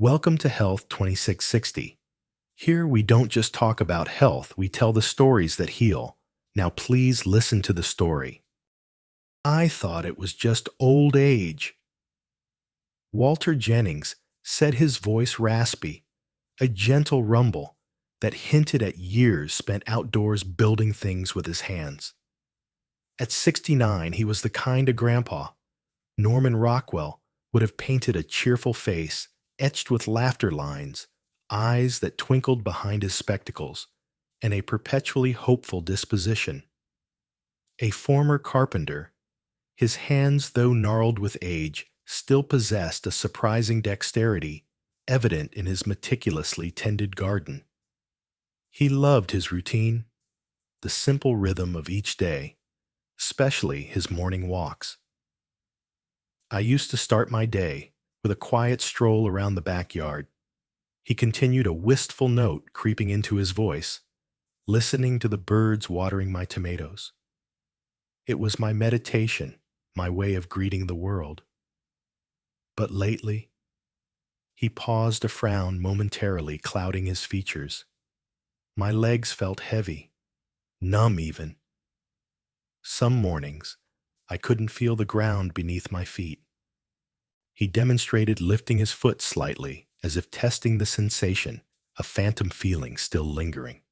Welcome to Health 2660. Here we don't just talk about health, we tell the stories that heal. Now please listen to the story. I thought it was just old age. Walter Jennings said, his voice raspy, a gentle rumble that hinted at years spent outdoors building things with his hands. At 69, he was the kind of grandpa Norman Rockwell would have painted a cheerful face, etched with laughter lines, eyes that twinkled behind his spectacles, and a perpetually hopeful disposition. A former carpenter, his hands, though gnarled with age, still possessed a surprising dexterity, evident in his meticulously tended garden. He loved his routine, the simple rhythm of each day, especially his morning walks. I used to start my day with a quiet stroll around the backyard. He continued, a wistful note creeping into his voice, listening to the birds watering my tomatoes. It was my meditation, my way of greeting the world. But lately, he paused, a frown momentarily clouding his features. My legs felt heavy, numb even. Some mornings, I couldn't feel the ground beneath my feet. He demonstrated lifting his foot slightly, as if testing the sensation, a phantom feeling still lingering.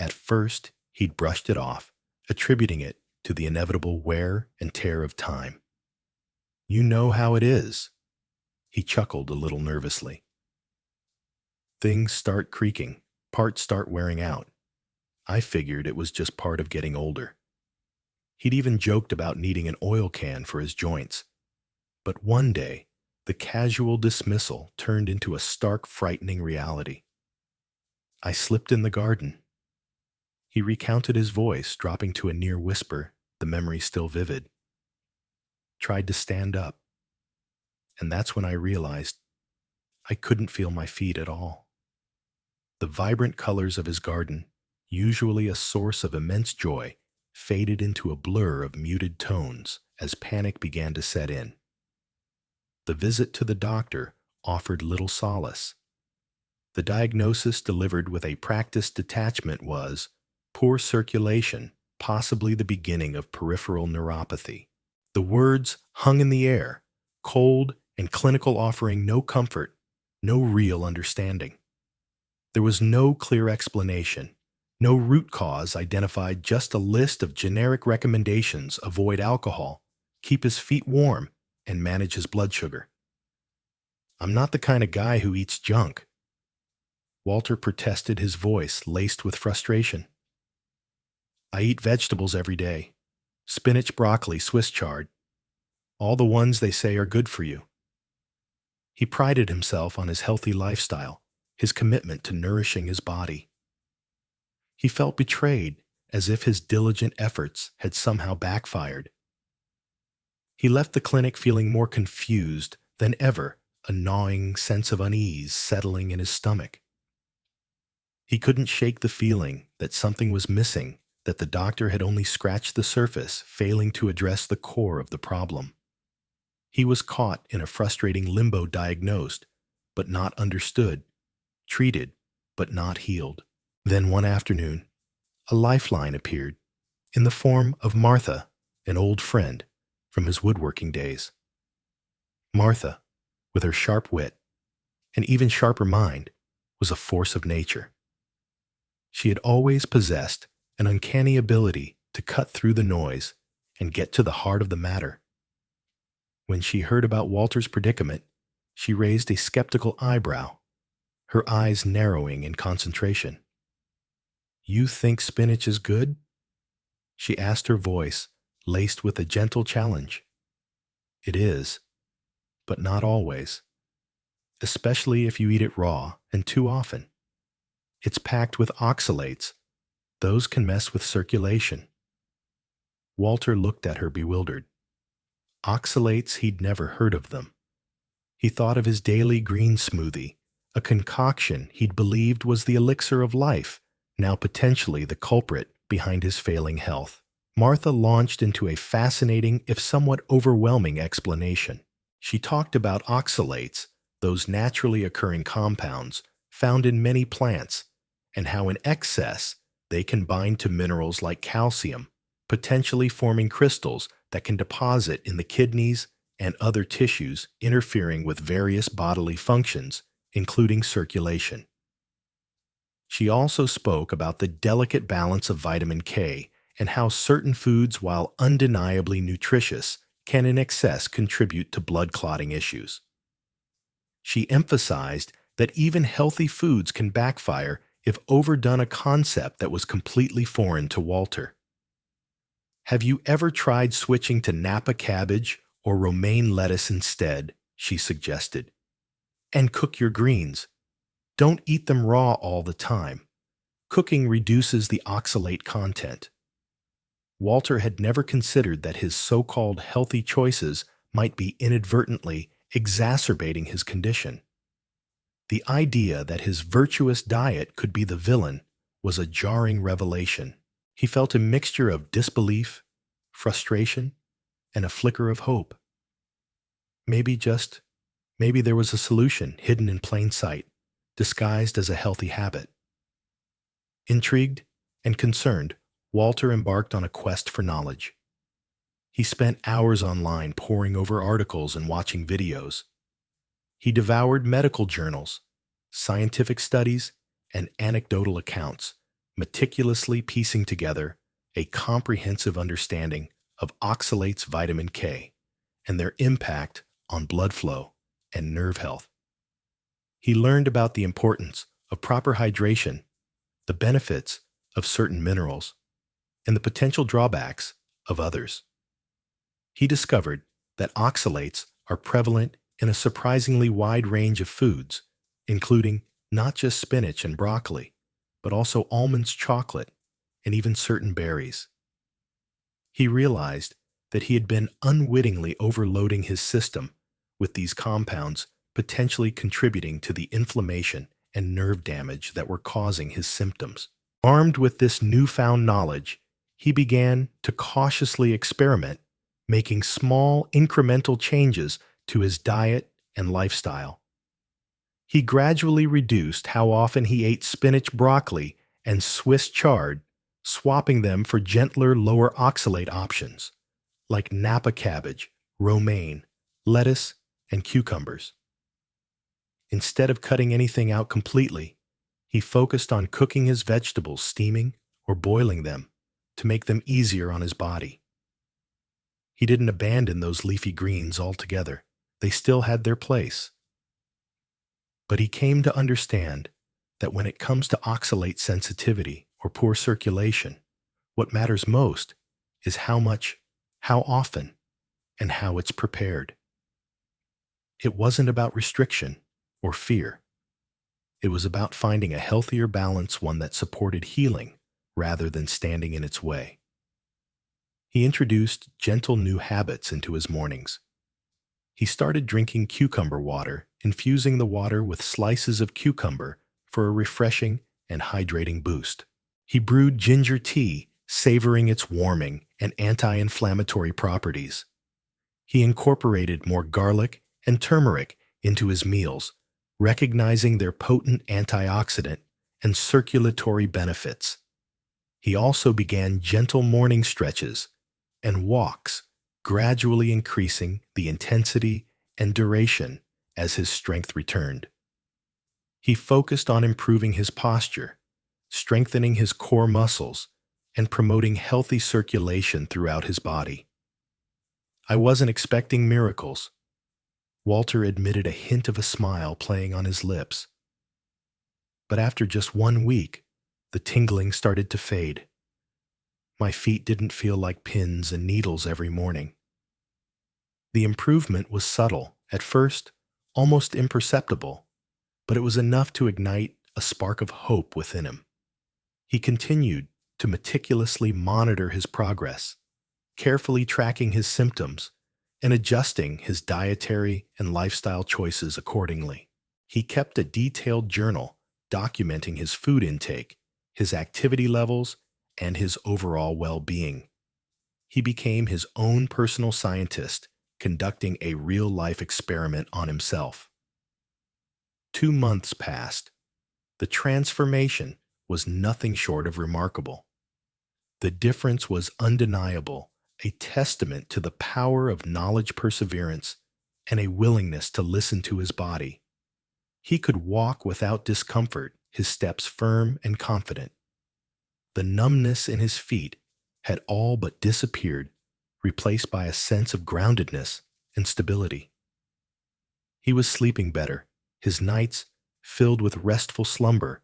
At first, he'd brushed it off, attributing it to the inevitable wear and tear of time. "You know how it is." He chuckled a little nervously. "Things start creaking, parts start wearing out. I figured it was just part of getting older." He'd even joked about needing an oil can for his joints. But one day, the casual dismissal turned into a stark, frightening reality. "I slipped in the garden." He recounted, his voice dropping to a near whisper, the memory still vivid. "Tried to stand up. And that's when I realized I couldn't feel my feet at all." The vibrant colors of his garden, usually a source of immense joy, faded into a blur of muted tones as panic began to set in. The visit to the doctor offered little solace. The diagnosis, delivered with a practiced detachment, was poor circulation, possibly the beginning of peripheral neuropathy. The words hung in the air, cold and clinical, offering no comfort, no real understanding. There was no clear explanation, no root cause identified, just a list of generic recommendations: avoid alcohol, keep his feet warm, and manage his blood sugar. "I'm not the kind of guy who eats junk," Walter protested, his voice laced with frustration. "I eat vegetables every day. Spinach, broccoli, Swiss chard. All the ones they say are good for you." He prided himself on his healthy lifestyle, his commitment to nourishing his body. He felt betrayed, as if his diligent efforts had somehow backfired. He left the clinic feeling more confused than ever, a gnawing sense of unease settling in his stomach. He couldn't shake the feeling that something was missing, that the doctor had only scratched the surface, failing to address the core of the problem. He was caught in a frustrating limbo: diagnosed, but not understood; treated, but not healed. Then one afternoon, a lifeline appeared, in the form of Martha, an old friend from his woodworking days. Martha, with her sharp wit, and even sharper mind, was a force of nature. She had always possessed an uncanny ability to cut through the noise and get to the heart of the matter. When she heard about Walter's predicament, she raised a skeptical eyebrow, her eyes narrowing in concentration. "You think spinach is good?" she asked, her voice laced with a gentle challenge. "It is, but not always, especially if you eat it raw and too often. It's packed with oxalates. Those can mess with circulation." Walter looked at her, bewildered. Oxalates, he'd never heard of them. He thought of his daily green smoothie, a concoction he'd believed was the elixir of life, now potentially the culprit behind his failing health. Martha launched into a fascinating, if somewhat overwhelming, explanation. She talked about oxalates, those naturally occurring compounds found in many plants, and how in excess they can bind to minerals like calcium, potentially forming crystals that can deposit in the kidneys and other tissues, interfering with various bodily functions, including circulation. She also spoke about the delicate balance of vitamin K and how certain foods, while undeniably nutritious, can in excess contribute to blood clotting issues. She emphasized that even healthy foods can backfire if overdone, a concept that was completely foreign to Walter. Have you ever tried switching to Napa cabbage or romaine lettuce instead? She suggested. And cook your greens. Don't eat them raw all the time. Cooking reduces the oxalate content. Walter had never considered that his so-called healthy choices might be inadvertently exacerbating his condition. The idea that his virtuous diet could be the villain was a jarring revelation. He felt a mixture of disbelief, frustration, and a flicker of hope. Maybe there was a solution hidden in plain sight, disguised as a healthy habit. Intrigued and concerned, Walter embarked on a quest for knowledge. He spent hours online poring over articles and watching videos. He devoured medical journals, scientific studies, and anecdotal accounts, meticulously piecing together a comprehensive understanding of oxalates vitamin K and their impact on blood flow and nerve health. He learned about the importance of proper hydration, the benefits of certain minerals, and the potential drawbacks of others. He discovered that oxalates are prevalent in a surprisingly wide range of foods, including not just spinach and broccoli, but also almonds, chocolate, and even certain berries. He realized that he had been unwittingly overloading his system with these compounds, potentially contributing to the inflammation and nerve damage that were causing his symptoms. Armed with this newfound knowledge, he began to cautiously experiment, making small incremental changes to his diet and lifestyle. He gradually reduced how often he ate spinach, broccoli, and Swiss chard, swapping them for gentler, lower oxalate options like Napa cabbage, romaine, lettuce, and cucumbers. Instead of cutting anything out completely, he focused on cooking his vegetables, steaming or boiling them to make them easier on his body. He didn't abandon those leafy greens altogether. They still had their place. But he came to understand that when it comes to oxalate sensitivity or poor circulation, what matters most is how much, how often, and how it's prepared. It wasn't about restriction or fear. It was about finding a healthier balance, one that supported healing rather than standing in its way. He introduced gentle new habits into his mornings. He started drinking cucumber water, infusing the water with slices of cucumber for a refreshing and hydrating boost. He brewed ginger tea, savoring its warming and anti-inflammatory properties. He incorporated more garlic and turmeric into his meals, recognizing their potent antioxidant and circulatory benefits. He also began gentle morning stretches and walks, gradually increasing the intensity and duration as his strength returned. He focused on improving his posture, strengthening his core muscles, and promoting healthy circulation throughout his body. I wasn't expecting miracles. Walter admitted, a hint of a smile playing on his lips. But after just 1 week, the tingling started to fade. My feet didn't feel like pins and needles every morning. The improvement was subtle, at first, almost imperceptible, but it was enough to ignite a spark of hope within him. He continued to meticulously monitor his progress, carefully tracking his symptoms and adjusting his dietary and lifestyle choices accordingly. He kept a detailed journal documenting his food intake, his activity levels, and his overall well-being. He became his own personal scientist, conducting a real-life experiment on himself. 2 months passed. The transformation was nothing short of remarkable. The difference was undeniable, a testament to the power of knowledge perseverance and a willingness to listen to his body. He could walk without discomfort, his steps firm and confident. The numbness in his feet had all but disappeared, replaced by a sense of groundedness and stability. He was sleeping better, his nights filled with restful slumber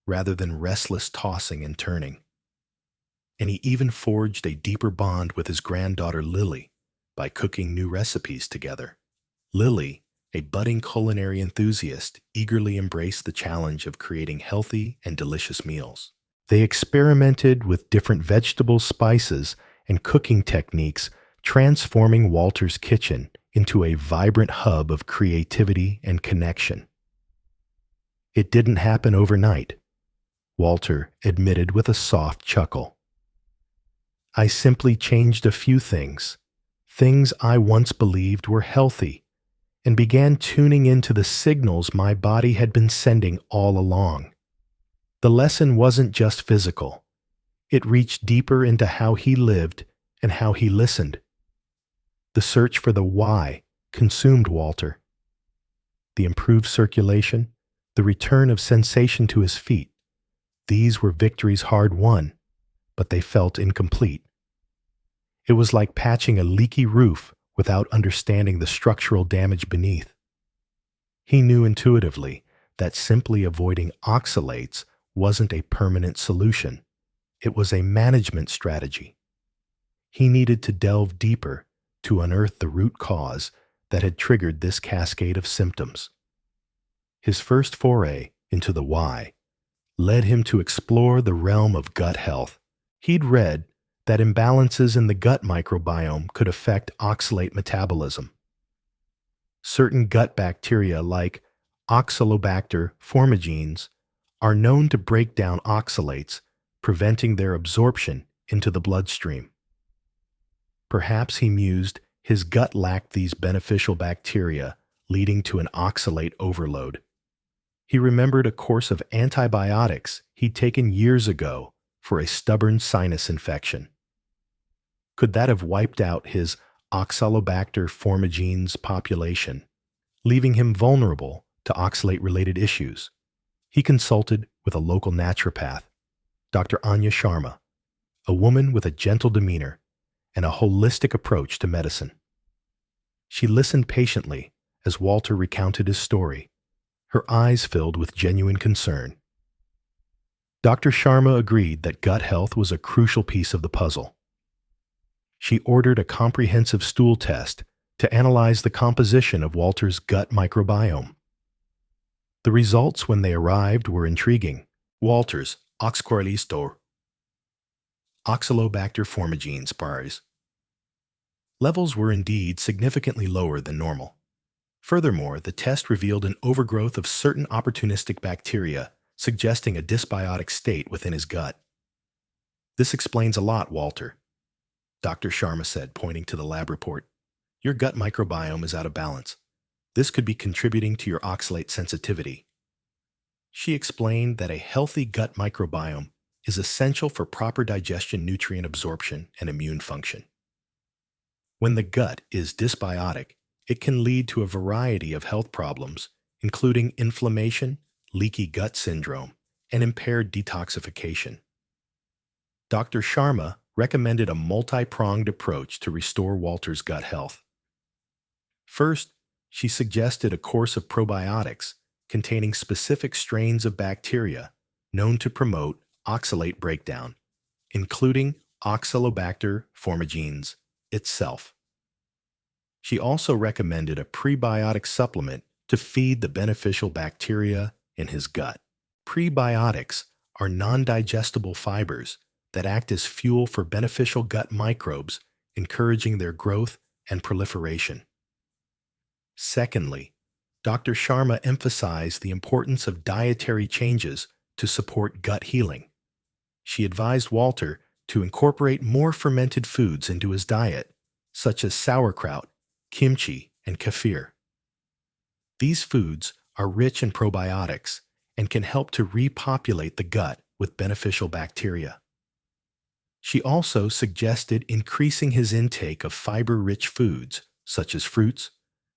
rather than restless tossing and turning. And he even forged a deeper bond with his granddaughter Lily by cooking new recipes together. Lily, a budding culinary enthusiast, eagerly embraced the challenge of creating healthy and delicious meals. They experimented with different vegetable spices and cooking techniques, transforming Walter's kitchen into a vibrant hub of creativity and connection. It didn't happen overnight, Walter admitted with a soft chuckle. I simply changed a few things I once believed were healthy, and began tuning into the signals my body had been sending all along. The lesson wasn't just physical. It reached deeper into how he lived and how he listened. The search for the why consumed Walter. The improved circulation, the return of sensation to his feet, these were victories hard won, but they felt incomplete. It was like patching a leaky roof without understanding the structural damage beneath. He knew intuitively that simply avoiding oxalates wasn't a permanent solution. It was a management strategy. He needed to delve deeper to unearth the root cause that had triggered this cascade of symptoms. His first foray into the why led him to explore the realm of gut health. He'd read that imbalances in the gut microbiome could affect oxalate metabolism. Certain gut bacteria like Oxalobacter formigenes are known to break down oxalates, preventing their absorption into the bloodstream. Perhaps he mused his gut lacked these beneficial bacteria, leading to an oxalate overload. He remembered a course of antibiotics he'd taken years ago for a stubborn sinus infection. Could that have wiped out his Oxalobacter formigenes population, leaving him vulnerable to oxalate-related issues? He consulted with a local naturopath, Dr. Anya Sharma, a woman with a gentle demeanor and a holistic approach to medicine. She listened patiently as Walter recounted his story, her eyes filled with genuine concern. Dr. Sharma agreed that gut health was a crucial piece of the puzzle. She ordered a comprehensive stool test to analyze the composition of Walter's gut microbiome. The results, when they arrived, were intriguing. Walter's Oxalobacter formigenes pars levels were indeed significantly lower than normal. Furthermore, the test revealed an overgrowth of certain opportunistic bacteria, suggesting a dysbiotic state within his gut. This explains a lot, Walter, Dr. Sharma said, pointing to the lab report. Your gut microbiome is out of balance. This could be contributing to your oxalate sensitivity. She explained that a healthy gut microbiome is essential for proper digestion, nutrient absorption, and immune function. When the gut is dysbiotic, it can lead to a variety of health problems, including inflammation, leaky gut syndrome, and impaired detoxification. Dr. Sharma recommended a multi-pronged approach to restore Walter's gut health. First, she suggested a course of probiotics containing specific strains of bacteria known to promote oxalate breakdown, including Oxalobacter formigenes itself. She also recommended a prebiotic supplement to feed the beneficial bacteria in his gut. Prebiotics are non-digestible fibers that act as fuel for beneficial gut microbes, encouraging their growth and proliferation. Secondly, Dr. Sharma emphasized the importance of dietary changes to support gut healing. She advised Walter to incorporate more fermented foods into his diet, such as sauerkraut, kimchi, and kefir. These foods are rich in probiotics and can help to repopulate the gut with beneficial bacteria. She also suggested increasing his intake of fiber-rich foods such as fruits,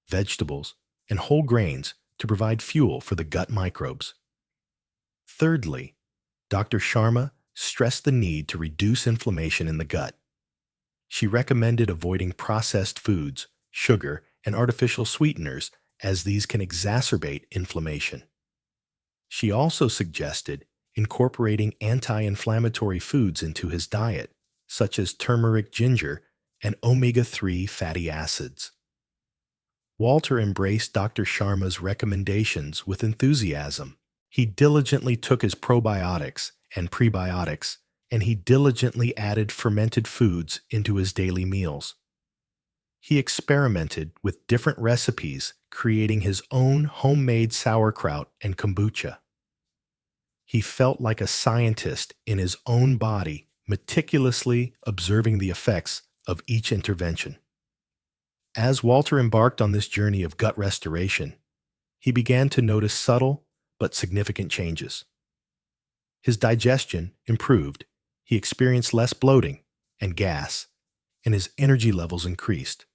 vegetables, and whole grains to provide fuel for the gut microbes. Thirdly, Dr. Sharma stressed the need to reduce inflammation in the gut. She recommended avoiding processed foods, sugar, and artificial sweeteners as these can exacerbate inflammation. She also suggested incorporating anti-inflammatory foods into his diet, such as turmeric ginger and omega-3 fatty acids. Walter embraced Dr. Sharma's recommendations with enthusiasm. He diligently took his probiotics and prebiotics, and he diligently added fermented foods into his daily meals. He experimented with different recipes, creating his own homemade sauerkraut and kombucha. He felt like a scientist in his own body, meticulously observing the effects of each intervention. As Walter embarked on this journey of gut restoration, he began to notice subtle but significant changes. His digestion improved, he experienced less bloating and gas, and his energy levels increased.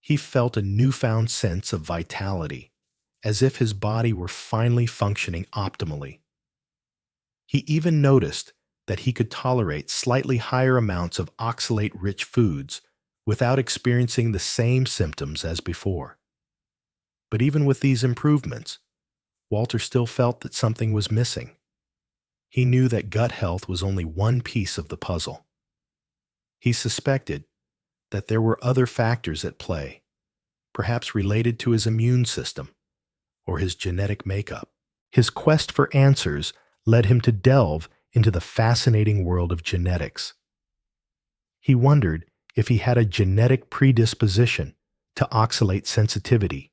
He felt a newfound sense of vitality, as if his body were finally functioning optimally. He even noticed that he could tolerate slightly higher amounts of oxalate-rich foods without experiencing the same symptoms as before. But even with these improvements, Walter still felt that something was missing. He knew that gut health was only one piece of the puzzle. He suspected that there were other factors at play, perhaps related to his immune system or his genetic makeup. His quest for answers led him to delve into the fascinating world of genetics. He wondered if he had a genetic predisposition to oxalate sensitivity.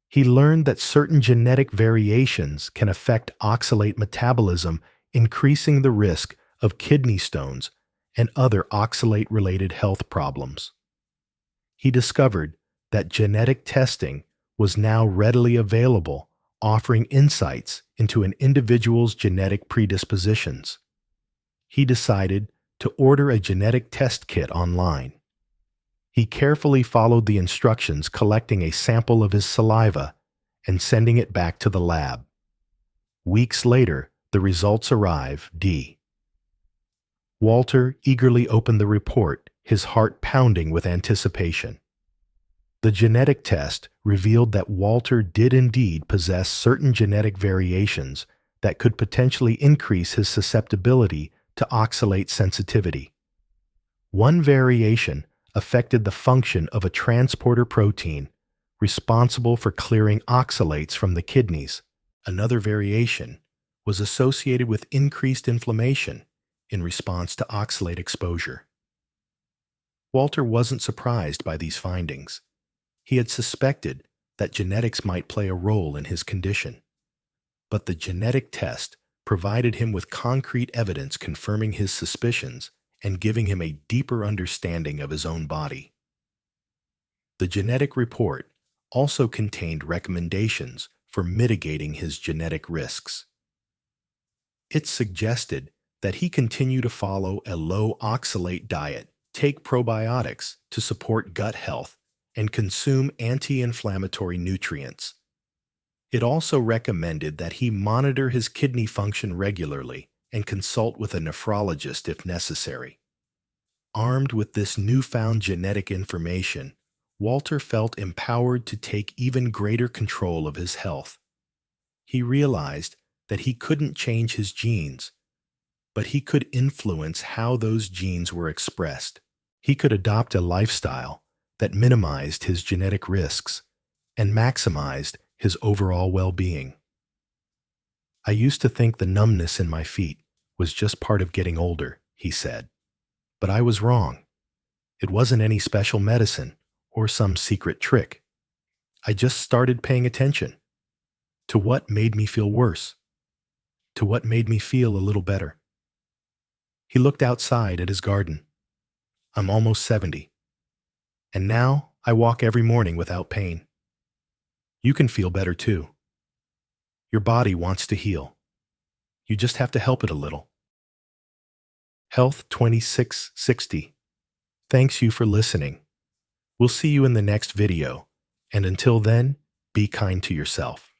He learned that certain genetic variations can affect oxalate metabolism, increasing the risk of kidney stones and other oxalate-related health problems. He discovered that genetic testing was now readily available, offering insights into an individual's genetic predispositions. He decided to order a genetic test kit online. He carefully followed the instructions, collecting a sample of his saliva and sending it back to the lab. Weeks later, the results arrived. Walter eagerly opened the report, his heart pounding with anticipation. The genetic test revealed that Walter did indeed possess certain genetic variations that could potentially increase his susceptibility to oxalate sensitivity. One variation affected the function of a transporter protein responsible for clearing oxalates from the kidneys. Another variation was associated with increased inflammation in response to oxalate exposure. Walter wasn't surprised by these findings. He had suspected that genetics might play a role in his condition, but the genetic test provided him with concrete evidence confirming his suspicions and giving him a deeper understanding of his own body. The genetic report also contained recommendations for mitigating his genetic risks. It suggested that he continue to follow a low oxalate diet, take probiotics to support gut health, and consume anti-inflammatory nutrients. It also recommended that he monitor his kidney function regularly and consult with a nephrologist if necessary. Armed with this newfound genetic information, Walter felt empowered to take even greater control of his health. He realized that he couldn't change his genes, but he could influence how those genes were expressed. He could adopt a lifestyle that minimized his genetic risks and maximized his overall well-being. "I used to think the numbness in my feet was just part of getting older," he said. "But I was wrong. It wasn't any special medicine or some secret trick. I just started paying attention to what made me feel worse, to what made me feel a little better." He looked outside at his garden. "I'm almost 70, and now I walk every morning without pain. You can feel better too. Your body wants to heal. You just have to help it a little. Health 2660. Thanks you for listening. We'll see you in the next video, and until then, be kind to yourself.